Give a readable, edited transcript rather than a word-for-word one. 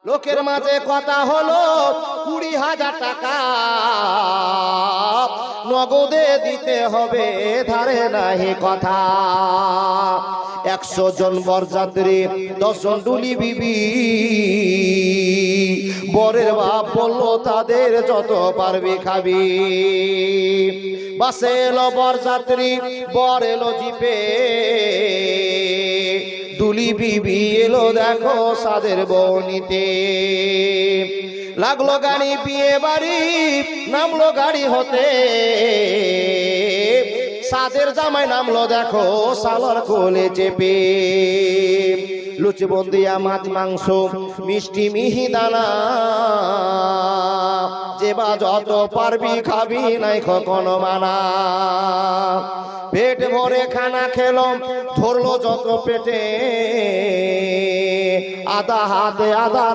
লোকের মাঝে কথা হলো 20,000 টাকা নগদে দিতে হবে, ধারে নাহি কথা। 100 জন বরযাত্রী, 10 জন ডুলি বিবি। বরের বাপ বললো তাদের যত পারবি খাবি। বাসে এলো বরযাত্রী, বর এলো জিপে, ডুলি বিবি এলো দেখো সাদের বনিতে। লাগলো গাড়ি বিয়ে বাড়ি, নামলো গাড়ি হতে, সাদের জামাই নামলো দেখো সালার কোলে চেপে। লুচি বন্দিয়া মাছ মাংস মিষ্টি মিহিদানা, যে বা যত পারবি খাবি নাই কখনো মানা। পেট ভরে খানা খেলো, ধরলো যত পেটে, আধা হাতে আধা